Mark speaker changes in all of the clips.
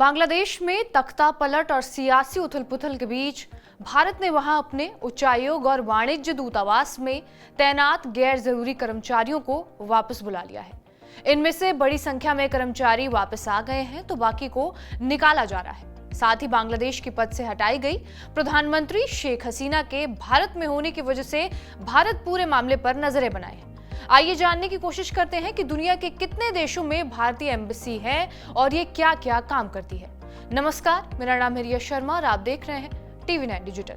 Speaker 1: बांग्लादेश में तख्ता पलट और सियासी उथल-पुथल के बीच भारत ने वहां अपने उच्चायोग और वाणिज्य दूतावास में तैनात गैर जरूरी कर्मचारियों को वापस बुला लिया है। इनमें से बड़ी संख्या में कर्मचारी वापस आ गए हैं तो बाकी को निकाला जा रहा है। साथ ही बांग्लादेश की पद से हटाई गई प्रधानमंत्री शेख हसीना के भारत में होने की वजह से भारत पूरे मामले पर नजरें बनाए है। आइए जानने की कोशिश करते हैं कि दुनिया के कितने देशों में भारतीय एम्बेसी है और ये क्या क्या काम करती है। नमस्कार, मेरा नाम है रिया शर्मा और आप देख रहे हैं TV9 डिजिटल।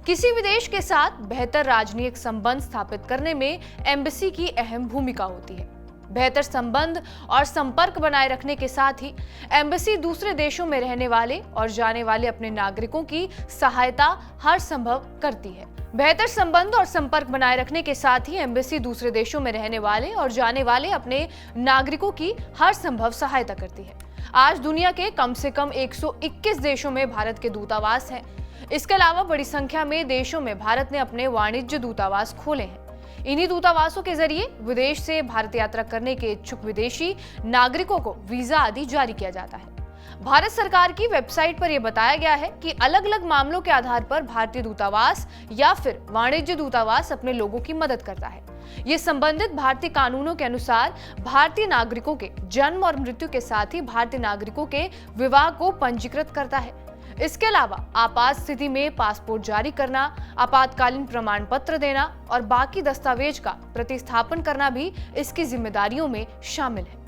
Speaker 1: किसी भी देश के साथ बेहतर राजनीतिक संबंध स्थापित करने में एम्बेसी की अहम भूमिका होती है। बेहतर संबंध और संपर्क बनाए रखने के साथ ही एम्बेसी दूसरे देशों में रहने वाले और जाने वाले अपने नागरिकों की सहायता हर संभव करती है। बेहतर संबंध और संपर्क बनाए रखने के साथ ही एम्बेसी दूसरे देशों में रहने वाले और जाने वाले अपने नागरिकों की हर संभव सहायता करती है। आज दुनिया के कम से कम 121 देशों में भारत के दूतावास हैं। इसके अलावा बड़ी संख्या में देशों में भारत ने अपने वाणिज्य दूतावास खोले हैं। इन्हीं दूतावासों के जरिए विदेश से भारत यात्रा करने के इच्छुक विदेशी नागरिकों को वीजा आदि जारी किया जाता है। भारत सरकार की वेबसाइट पर यह बताया गया है कि अलग अलग मामलों के आधार पर भारतीय दूतावास या फिर वाणिज्य दूतावास अपने लोगों की मदद करता है। ये संबंधित भारतीय कानूनों के अनुसार भारतीय नागरिकों के जन्म और मृत्यु के साथ ही भारतीय नागरिकों के विवाह को पंजीकृत करता है। इसके अलावा आपात स्थिति में पासपोर्ट जारी करना, आपातकालीन प्रमाण पत्र देना और बाकी दस्तावेज का प्रतिस्थापन करना भी इसकी जिम्मेदारियों में शामिल है।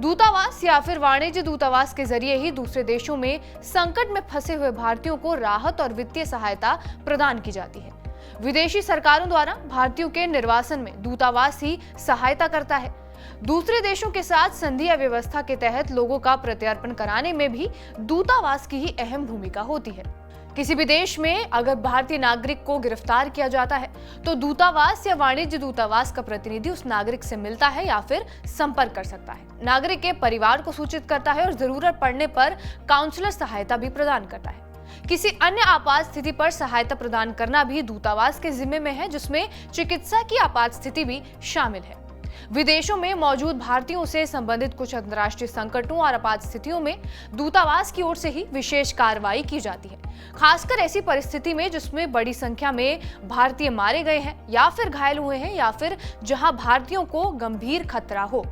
Speaker 1: दूतावास या फिर वाणिज्य दूतावास के जरिए ही दूसरे देशों में संकट में फंसे हुए भारतीयों को राहत और वित्तीय सहायता प्रदान की जाती है। विदेशी सरकारों द्वारा भारतीयों के निर्वासन में दूतावास ही सहायता करता है। दूसरे देशों के साथ संधि या व्यवस्था के तहत लोगों का प्रत्यर्पण कराने में भी दूतावास की ही अहम भूमिका होती है। किसी भी देश में अगर भारतीय नागरिक को गिरफ्तार किया जाता है तो दूतावास या वाणिज्य दूतावास का प्रतिनिधि उस नागरिक से मिलता है या फिर संपर्क कर सकता है। नागरिक के परिवार को सूचित करता है और जरूरत पड़ने पर काउंसलर सहायता भी प्रदान करता है। किसी अन्य आपात स्थिति पर सहायता प्रदान करना भी दूतावास के जिम्मे में है, जिसमें चिकित्सा की आपात स्थिति भी शामिल है। विदेशों में मौजूद भारतीयों से संबंधित कुछ अंतर्राष्ट्रीय संकटों और आपात स्थितियों में दूतावास की ओर से ही विशेष कार्रवाई की जाती है, खासकर ऐसी परिस्थिति में जिसमें बड़ी संख्या में भारतीय मारे गए हैं या फिर घायल हुए हैं या फिर जहां भारतीयों को गंभीर खतरा हो।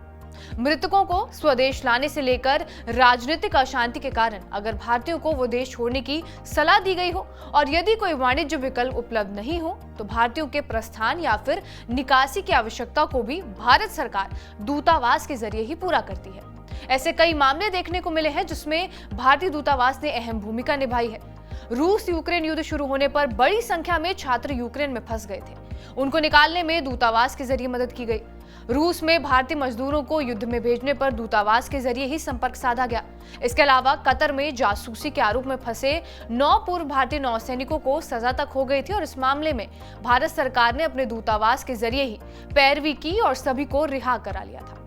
Speaker 1: मृतकों को स्वदेश लाने से लेकर राजनीतिक अशांति के कारण अगर भारतीयों को वो देश छोड़ने की सलाह दी गई हो और यदि कोई वाणिज्य विकल्प उपलब्ध नहीं हो तो भारतीयों के प्रस्थान या फिर निकासी की आवश्यकता को भी भारत सरकार दूतावास के जरिए ही पूरा करती है। ऐसे कई मामले देखने को मिले हैं जिसमें भारतीय दूतावास ने अहम भूमिका निभाई है। रूस यूक्रेन युद्ध शुरू होने पर बड़ी संख्या में छात्र यूक्रेन में फंस गए थे। उनको निकालने में दूतावास के जरिए मदद की गई। रूस में भारतीय मजदूरों को युद्ध में भेजने पर दूतावास के जरिए ही संपर्क साधा गया। इसके अलावा कतर में जासूसी के आरोप में फंसे 9 पूर्व भारतीय नौसैनिकों को सजा तक हो गई थी और इस मामले में भारत सरकार ने अपने दूतावास के जरिए ही पैरवी की और सभी को रिहा करा लिया था।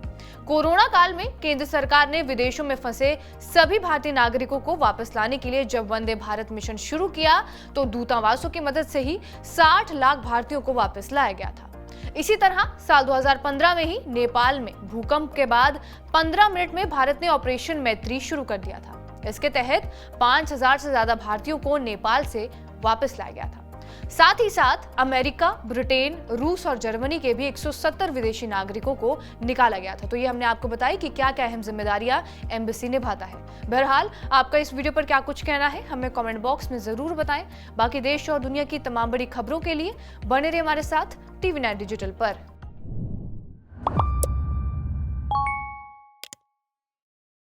Speaker 1: कोरोना काल में केंद्र सरकार ने विदेशों में फंसे सभी भारतीय नागरिकों को वापस लाने के लिए जब वंदे भारत मिशन शुरू किया तो दूतावासों की मदद से ही 60 लाख भारतीयों को वापस लाया गया था। इसी तरह साल 2015 में ही नेपाल में भूकंप के बाद 15 मिनट में भारत ने ऑपरेशन मैत्री शुरू कर दिया था। इसके तहत 5000 से ज्यादा भारतीयों को नेपाल से वापस लाया गया था। साथ ही साथ अमेरिका, ब्रिटेन, रूस और जर्मनी के भी 170 विदेशी नागरिकों को निकाला गया था। तो ये हमने आपको बताई कि क्या क्या अहम जिम्मेदारियां एम्बेसी निभाता है। बहरहाल आपका इस वीडियो पर क्या कुछ कहना है हमें कमेंट बॉक्स में जरूर बताएं। बाकी देश और दुनिया की तमाम बड़ी खबरों के लिए बने रहिए हमारे साथ TV9 डिजिटल पर।